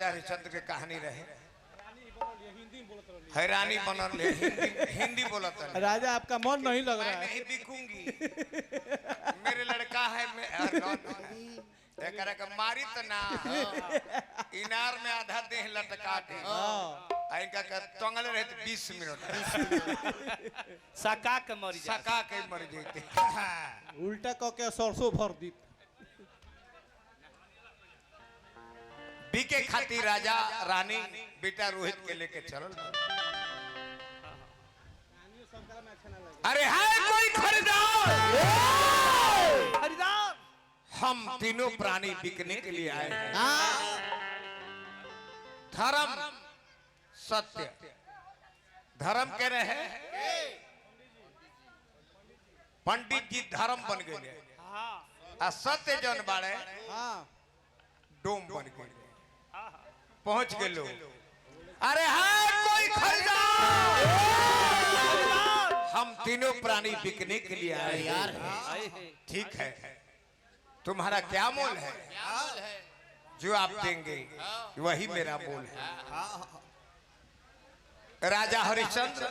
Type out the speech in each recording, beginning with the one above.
हरिश्चंद्र के कहानी रहे हैरानी बनल हिंदी बोलत राजा आपका मन नहीं लग रहा है। नहीं बिकूंगी मेरे लड़का है मैं एकरा के मारी त ना इनार में आधा देह लटका दे इनका के टंगल रहे 20 मिनट सका के मर जा सका के मर जैते उल्टा क के सरसों भर दी। बीके खातिर राजा रानी बेटा रोहित के लेके चलल। अरे है कोई खरीदार? खरीदार हम तीनों प्राणी बिकने के लिए आए हैं। धर्म सत्य धर्म कह रहे हैं। पंडित जी धर्म बन गए आ सत्य जन बाड़े डोम बन गए पहुंच गए लोग। अरे है कोई खरीदार? हम तीनों प्राणी बिकने के लिए आए हैं। ठीक है तुम्हारा क्या मोल है? जो आप देंगे वही मेरा मोल है। राजा हरिश्चंद्र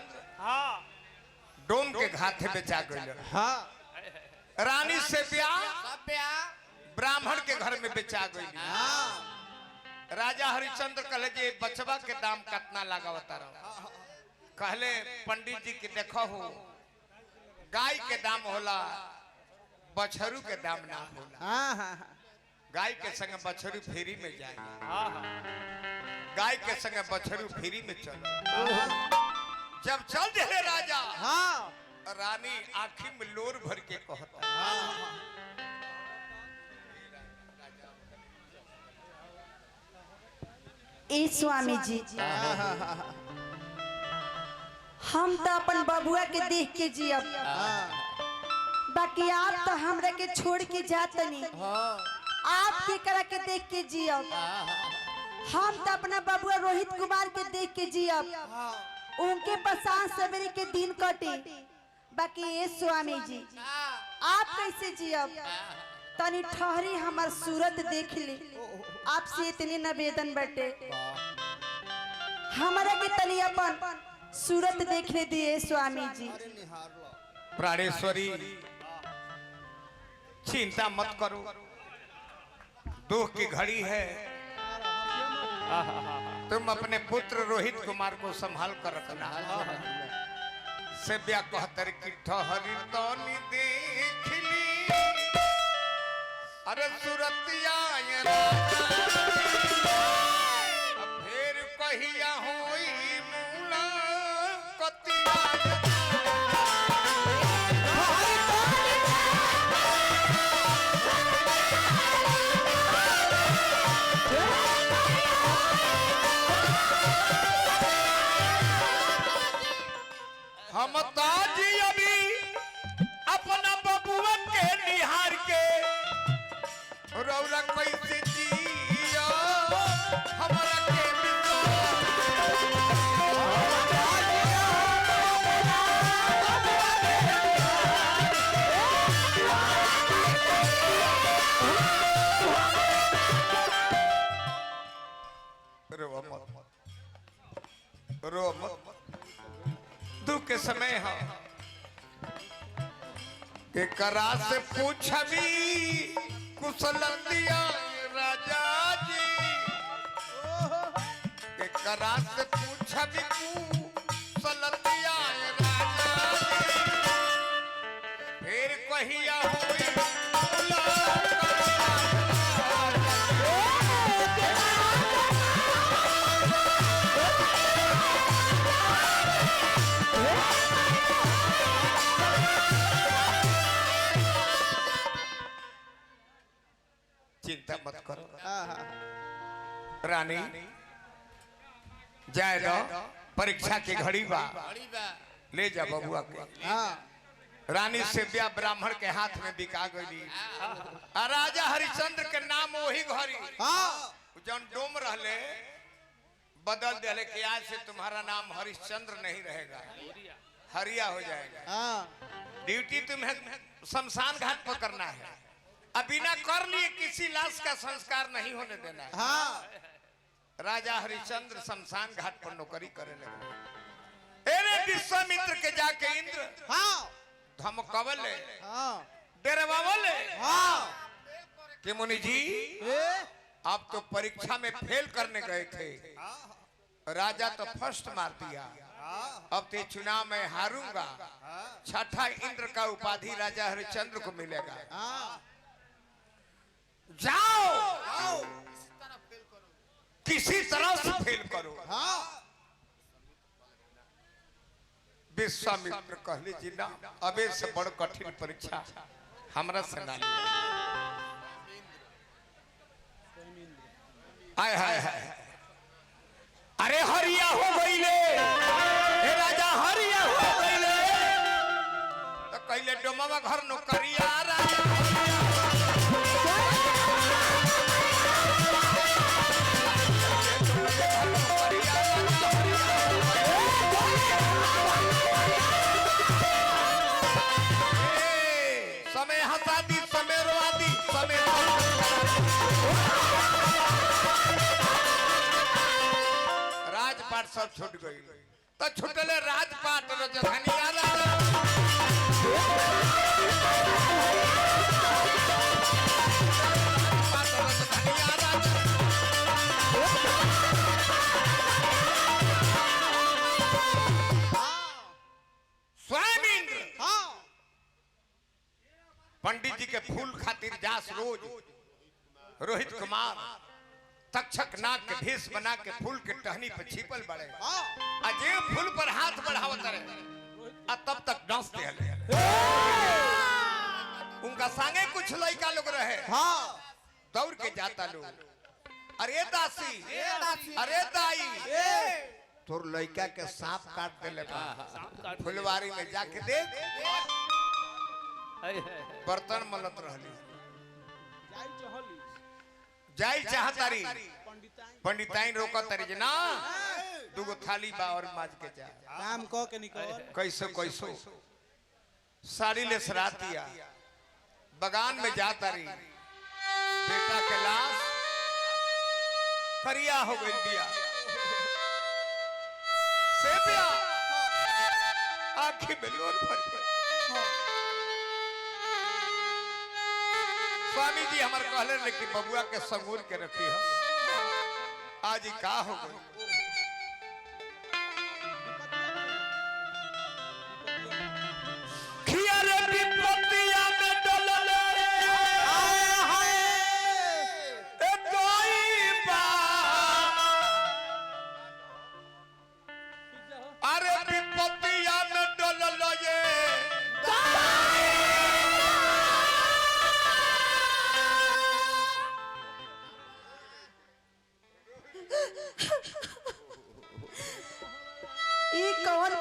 डोम के घाटे बेचा गए। रानी से ब्याह ब्राह्मण के घर में बेचा गई। राजा हरिश्चंद्र कहले जे बचवा के दाम कितना लगावता रहो। कहले पंडित जी के देखो हो गाय के दाम होला बछरू के दाम ना होला। गाय के संग बछरू फ्री में जाए गाय के संग बछरू फ्री में चलो। जब चल रहे राजा रानी आँखी में लोर भर के कहता ए स्वामी जी हम तो अपन बबुआ के देख के जियब बाकी आप तो हमरा के छोड़ के जातनी आप के करा के देख के जियब। हम तो अपना बबुआ रोहित कुमार के देख के जियब उनके पसार सवेरे के दिन कटे बाकी ए स्वामी जी आप कैसे जियब? तनी ठहरी हमार सूरत देख ली आपसे इतनी निवेदन बटे हमारा के तनी अपन सूरत देखने दिए स्वामी जी। प्राणेश्वरी चिंता मत करो दुख की घड़ी है। तुम अपने पुत्र रोहित कुमार को संभाल कर रखना। सेव्या कहतर की ठहरी तनी देख ली अरे सुरतिया फिर कहिया होई मुलाकातिया। हम ताजी अभी अपना बबुआ के निहार के रौला कैसे जिया हमरा के रो मत दुख के समय है एकरा से पूछबी कुशलतिया राजा जी एकरा से पूछबी कुशलतिया राजा जी फिर कहिया होई चिंता मत करो रानी जाए दो परीक्षा की घड़ी बा ले जा बबुआ के। रानी सेव्या ब्राह्मण के हाथ में बिका गई। राजा हरिश्चंद्र के नाम वही घड़ी जौन डोम रहले बदल दिले कि आज से तुम्हारा नाम हरिश्चंद्र नहीं रहेगा हरिया हो जाएगा। ड्यूटी तुम्हें शमशान घाट पर करना है। अब बिना कर लिए किसी लाश का संस्कार नहीं होने देना है। राजा हरिश्चंद्र शमशान घाट पर नौकरी करे लगे। एने विश्वामित्र के जाके इंद्र धमकावले डरवावले कि मुनि जी आप तो परीक्षा में फेल करने गए थे, राजा तो फर्स्ट मार दिया, अब तो चुनाव में हारूंगा, छठा इंद्र का उपाधि राजा हरिश्चंद्र को मिलेगा। जाओ किसी तरह से फेल करो। विश्वामित्र कहले जी ना, अबे से बड़ कठिन परीक्षा हमरा से ना ले। आय हाय हाय, अरे हरिया हो गईले, हे राजा हरिया हो गईले, तो कहले डोमावा घर नौकरिया राजा समय हंसादी समय रोआदी समय राजपाट सब छूट गई, तो छूटले राजपाट राजधानिया पंडित जी के फूल खातिर जास रोज रोहित कुमार तक्षक नाग के भेष बना के फूल के टहनी पे छिपल बड़े अजय फूल पर हाथ बढ़ावत रहे आ तब तक डांसते हले। उनका संगे कुछ लड़का लोग रहे, दौड़ के जाता लोग, अरे दासी अरे दाई तोर लड़का के सांप काट देले बा, फुलवारी में जाके देख बर्तन मलत रहली, जाई चाहतारी पंडिताइन रोकत तारी जे ना दुगो थाली बा और माज के जा नाम कह के निकल। कैसो कैसो साड़ी ले सरातिया बगान में जा तारी, बेटा के लाश करिया हो गई दिया से पिया आंखें में लोर भर गई। स्वामी जी हमारे कहले लेकिन बबुआ के संगूर के रखी है, आज ही का हो गई।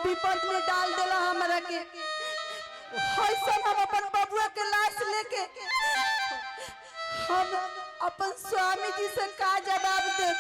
विपद में डाल देला हमरा के, हम अपन बबुआ के लाश लेके हम अपन स्वामी जी से का जवाब दे।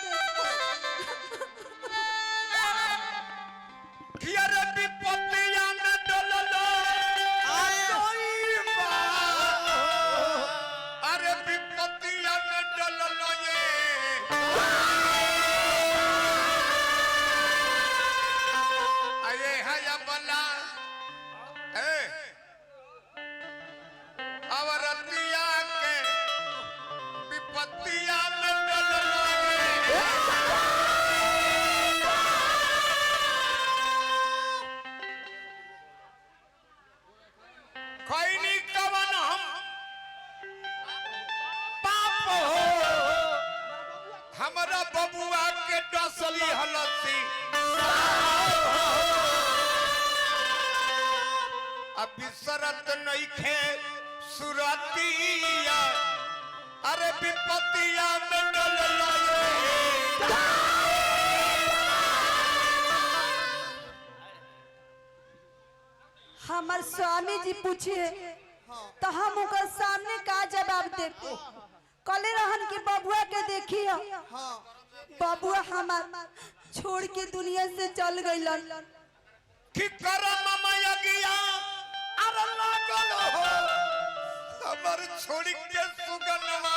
हमारा बबुआ के डसली हलसी अब बिसरत नहीं खे सुरतिया, अरे विपतिया में डल हमार स्वामी जी पूछिए तो हम उनका सामने का जवाब दे। कले रहन की बबुआ के देखी बबुआ हमार छोड़ के दुनिया से चल गइलन कि करम माया गया अरे लागल हो हमर छोड़ के सुगनमा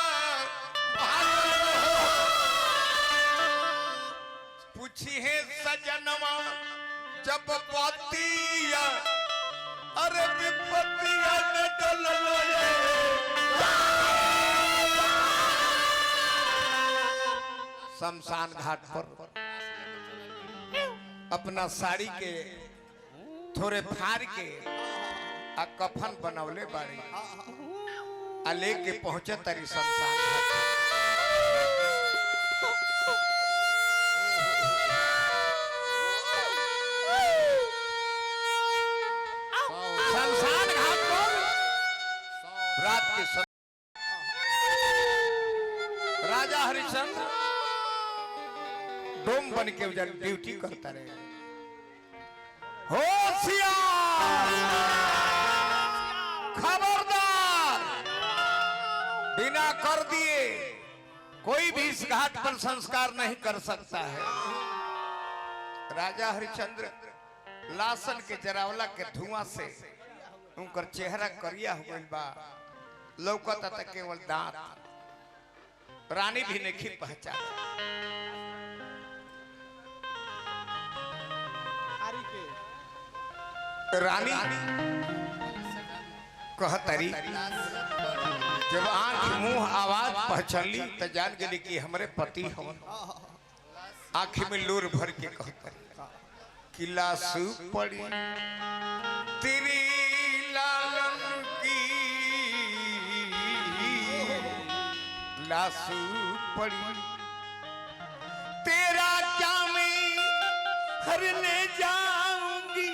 भागल हो पूछी है सजनवा जब पतिया अरे विपतिया ने डललोए शमशान घाट पर अपना साड़ी के थोड़े फाड़ के आ कफन बनवले बाड़ी आ लेके पहुंचे तरी शमशान घाट शमशान घाट पर रात के समय राजा हरिश्चंद्र डोम बन के ड्यूटी करता रहे। होशियार खबरदार, बिना कर दिए कोई भी इस घाट पर संस्कार नहीं कर सकता है। राजा हरिश्चंद्र लाशन के जरावला के धुआं से उनकर चेहरा करिया हो गइल बा, लौकता त केवल दांत। रानी भी नहीं पहचान। रानी कहतरी जब आंख मुंह आवाज पहचानली तो जान गई कि हमरे पति हवन। आंख में लूर भर के कहतरी कि लाशु पड़ी तेरी लालन की लाशु पड़ी तेरा क्या मैं हरने जाऊंगी,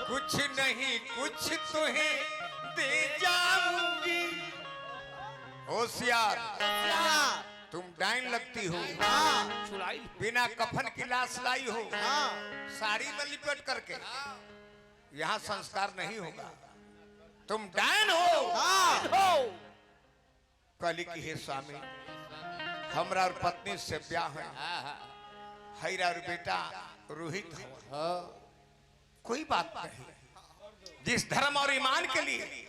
कुछ नहीं कुछ तुम्हें दे जाऊंगी। होशियार तुम डाइन लगती हो, बिना कफन की लाश लाई हो, साड़ी में लिपट करके। यहाँ संस्कार नहीं होगा, तुम डाइन हो। कली की हे स्वामी, हमरा और पत्नी से ब्याह है, हैरा और बेटा रोहित हो। कोई बात नहीं, जिस धर्म और ईमान के लिए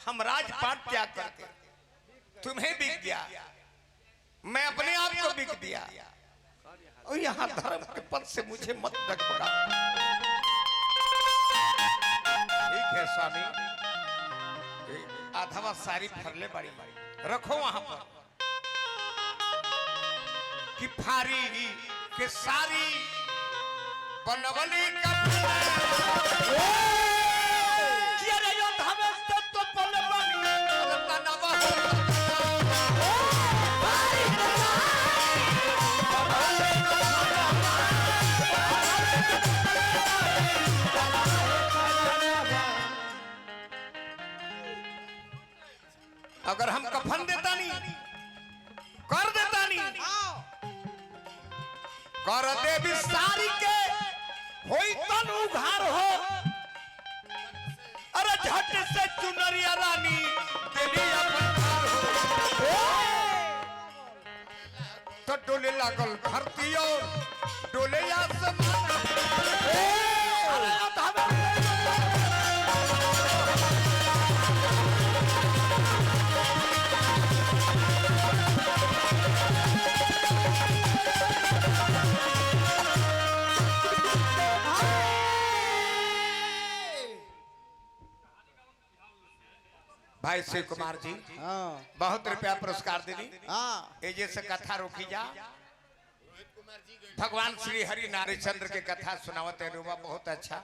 हम राजपाट त्याग करके तुम्हें बिक गया, मैं अपने आप को बिक दिया, और यहाँ धर्म के पद से मुझे मत डगमगा। ठीक है स्वामी, आधवा सारी फरले बड़ी रखो वहां पर कि फारी के सारी बनवली अगर हम कफन देता नहीं, कर देता नहीं, कर दे विस्तारी के होई तन उघार हो। अरे झट से चुनरिया रानी तेरी अपकार हो। तो डोले लागल धरती और डोले आसमान। अरे भाई शिव कुमार जी बहुत रुपया पुरस्कार देनी। एजे से कथा रोकी जा। भगवान श्री हरि नारायण चंद्र के कथा सुनावत है रुबा, बहुत अच्छा।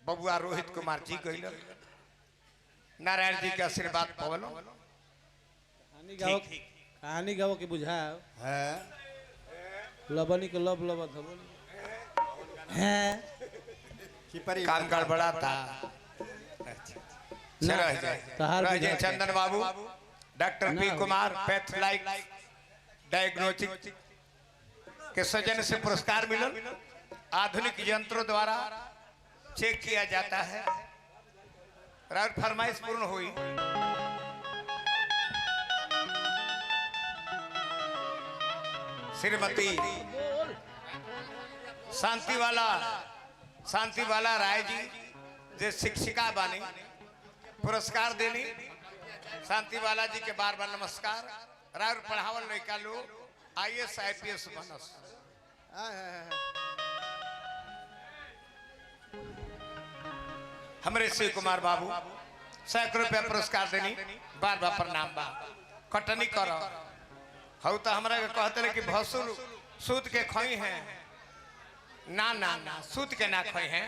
बबुआ रोहित कुमार जी गइल, नारायण जी के आशीर्वाद पवलो। कहानी गाओ के बुझा लबनी के लब लब है काम गड़बड़ा था। रह जाए चंदन बाबू, डॉक्टर पी कुमार पैथलाइक डायग्नोस्टिक के सौजन्य से पुरस्कार मिला। आधुनिक यंत्रों द्वारा चेक किया जाता है। राउत फरमाइश पूर्ण हुई। श्रीमती शांतिवाला राय जी जो शिक्षिका बानी, पुरस्कार देनी। शांतिवाला जी के बार बार नमस्कार। राउर पढ़ावल लड़का लोग IAS IPS बनस। हमरे शिव कुमार बाबू 100 रुपया पुरस्कार देनी बार बार प्रणाम बा कटनी करो हऊ तो हमरा के कहते रहे कि भसुर सूत के खोई है ना ना ना सूत के ना खोई है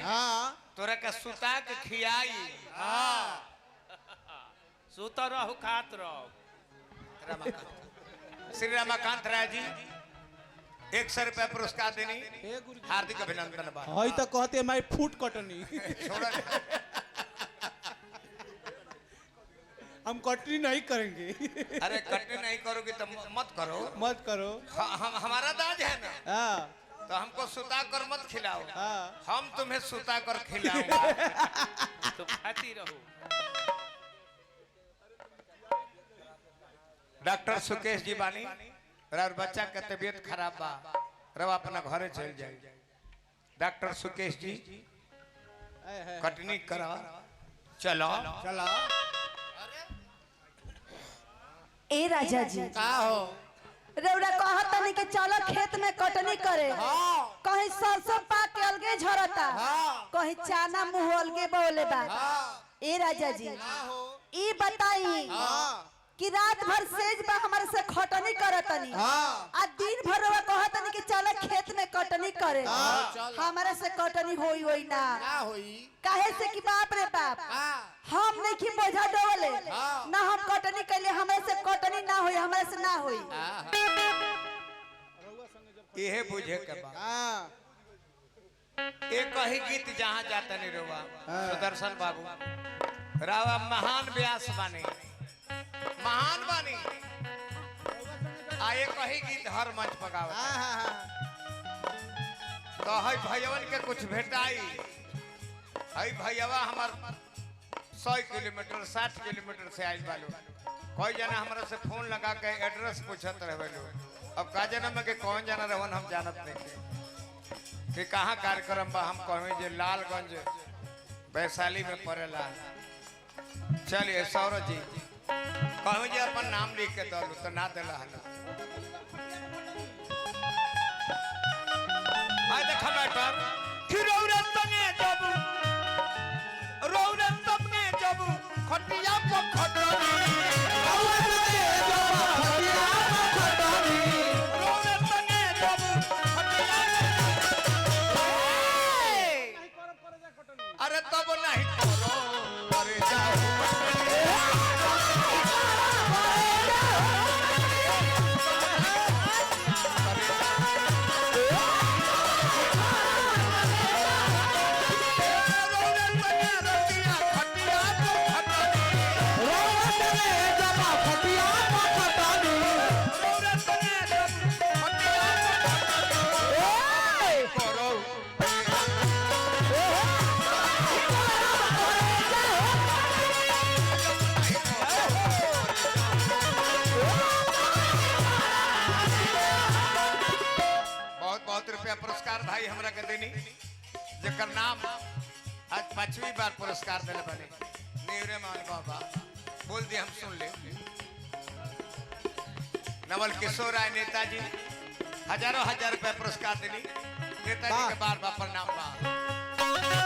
तोरा के सुता के खियाई सुत रहू खात रहो। श्री रमाकांत राय जी 100 रुपया पुरस्कार देनी हार्दिक अभिनंदन बा। हई तो कहते माई फूट कटनी छोड़ा हम कटनी नहीं करेंगे। अरे कटनी नहीं करोगे तो मत करो मत करो। हमारा दाज है ना हाँ तो हमको सुता कर मत खिलाओ हाँ। हम तुम्हें सुता कर खिलाओगे तुम खाती रहो। डॉक्टर सुकेश जी बानी और बच्चा का तबीयत खराब बा रवा अपना घरे चल जाए। डॉक्टर सुकेश जी कटनी करा चलो चला ए राजा जी का हो रौरा कहत नहीं कि चलो खेत में कटनी करे कहीं सरसों पाक के अलगे झरता कहीं चाना मुंह अलगे बोले बा। ए राजा जी ई बताई कि रात भर सेज बा हमारे से खटनी करतनी आ दिन भर रौरा कहत नहीं कि चलो खेत में कटनी करे हमारे से कटनी होई ना काहे से कि बाप रे बाप हम नहीं कि बोझा डोले ना हम कटनी कैले हमारे से कटनी ना होई हमारे से ना होई। यह बुझे के बा एक ही गीत जहाँ जाता नहीं रोवा सुदर्शन बाबू रावा महान व्यास बानी महान बानी आए कही गीत हर मंच पगावा तो हई भैयवन के कुछ भेटाई हई भैयावा हमार 100 किलोमीटर 60 किलोमीटर से आइल बालो कोई जना हमरा से फोन लगा के एड्रेस पूछत रहे लोग अब का जना में के कौन जना रहन हम जानत नहीं कि कहाँ कार्यक्रम बा हम कहवे जे लालगंज वैशाली में पड़ेला। चलिए सौरभ जी कहवे जे अपन नाम लिख के दलू तो ना देला हला आय देखा मैटर खिरौरे तने जब रौरे तने जब खटिया पर खटनी रौरे तने जब खटिया अरे तब नहीं करो अरे जाओ पुरस्कार भाई हमरा के देनी जेकर नाम आज 5वीं बार पुरस्कार देले बने नेवरे मान बाबा बोल दिए हम सुन ले नवल किशोर राय नेताजी हजारों हजार रुपए पुरस्कार देनी नेताजी के बार बार प्रणाम बा।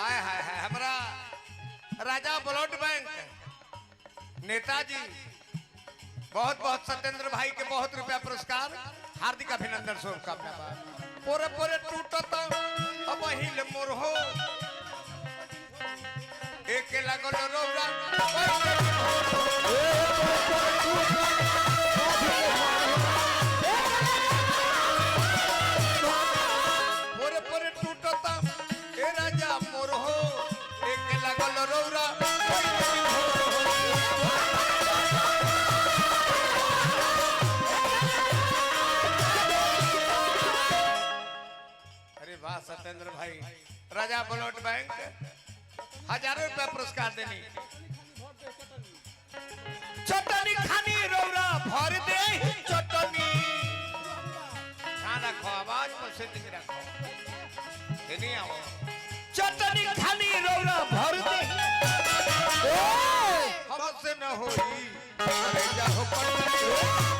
हाय हाय हाय हमरा राजा ब्लड बैंक नेताजी बहुत बहुत सत्येंद्र भाई के बहुत रुपया पुरस्कार हार्दिक अभिनंदन शुभकामना पूरे पूरे टूटत अब हिल मोर हो एक लगल रोरा पूरे पूरे टूटत ए राजा मोर हो एक लगल रोरा अरे वाह सत्येंद्र भाई राजा ब्लड बैंक हजारों रुपया पुरस्कार देनी चटनी खानी रोरा भर दे चटनी खाना खो आवाज पर से दिख रखो नहीं आओ चटनी खानी रोरा भर दे हमसे न होई अरे जाओ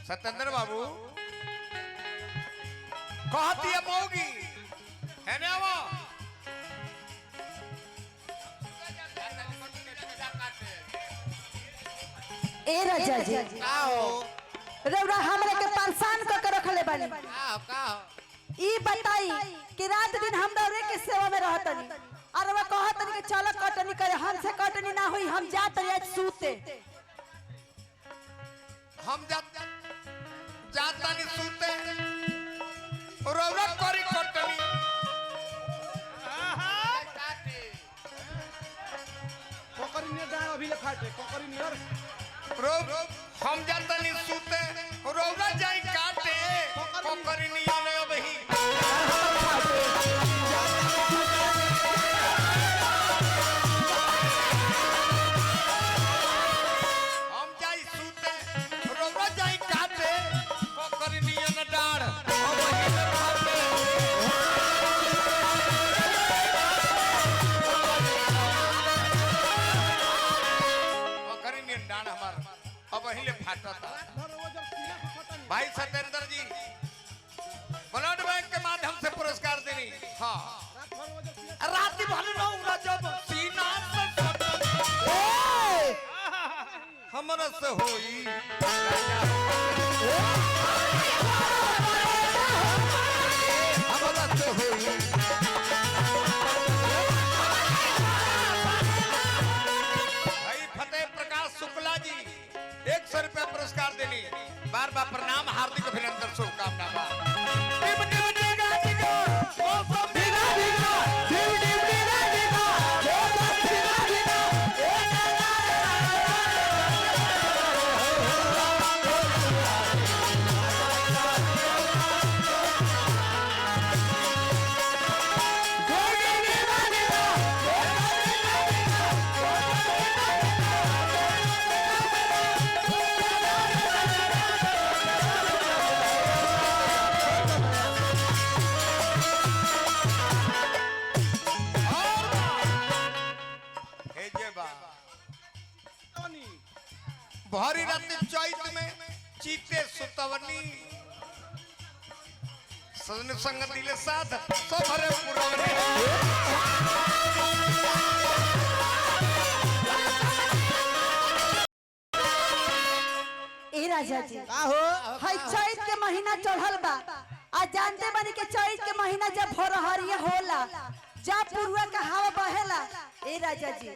सत्येंद्र बाबू कहती है मौगी है ना वो ए राजा जी रउरा हमरा के परेशान क के रखले बानी ई बताई कि रात दिन हम रउरे के सेवा में रहतनी और वो कहतनी कि चलो कटनी करे हमसे कटनी ना हुई हम जातनी आज सूते हम जाता नहीं सूते रौरा करी कटनी कोकरी ने डाल अभी ले फाटे कोकरी नियर हम जाता नहीं सूते रौरा जाई काटे कोकरी नहीं आने अबही हम जाई सूते रौरा जाई काटे कोकरी नहीं आने डाड़ अबही ले फाटे कोकरी नहीं डाड़ हमार अबही ले फाटा था भाई सत्येंद्र जी ब्लड बैंक के माध्यम से पुरस्कार देनी हाँ रात भर रहूंगा जब सीना हमरा से होई हमरा से होई भाई फतेह प्रकाश शुक्ला जी 100 रुपया पुरस्कार देनी बार बार प्रणाम हार्दिक अभिनंदन शुभकामना भारी रात चैत में चीते सुतवनी सजन संग दिले साथ सबरे पुरवनी ए राजा जी हाय चैत के महीना चढ़ल बा आ जानते बानी के चैत के महीना जब भोरहरिया होला जा पुरुआ का हवा बहेला ए राजा जी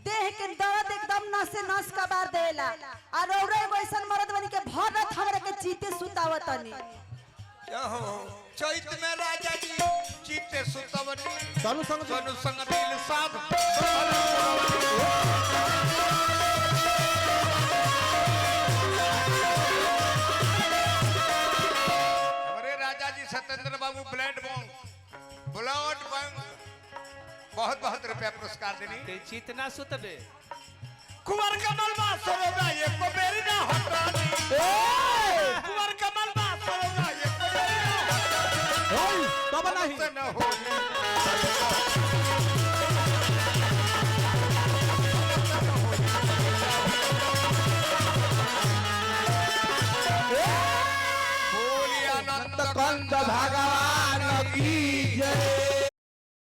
देह के दर्द एकदम नसे नस कबार देला और औरे वैसन मर्द बनी के भर रात हमरा के चीते सुतावतनी चैत में राजा जी चीते सुतवनी सोनू संग दिल साथ हमारे राजा जी सत्येंद्र बाबू ब्लड बैंक बहुत बहुत रुपया पुरस्कार देनी ते चितना सुतबे कुंवर कमल बासरोगा ये को मेरी ना हटानी कुंवर कमल बासरोगा ये को मेरी ना ओए तब नहीं न हो बोली आनंद कंद भागा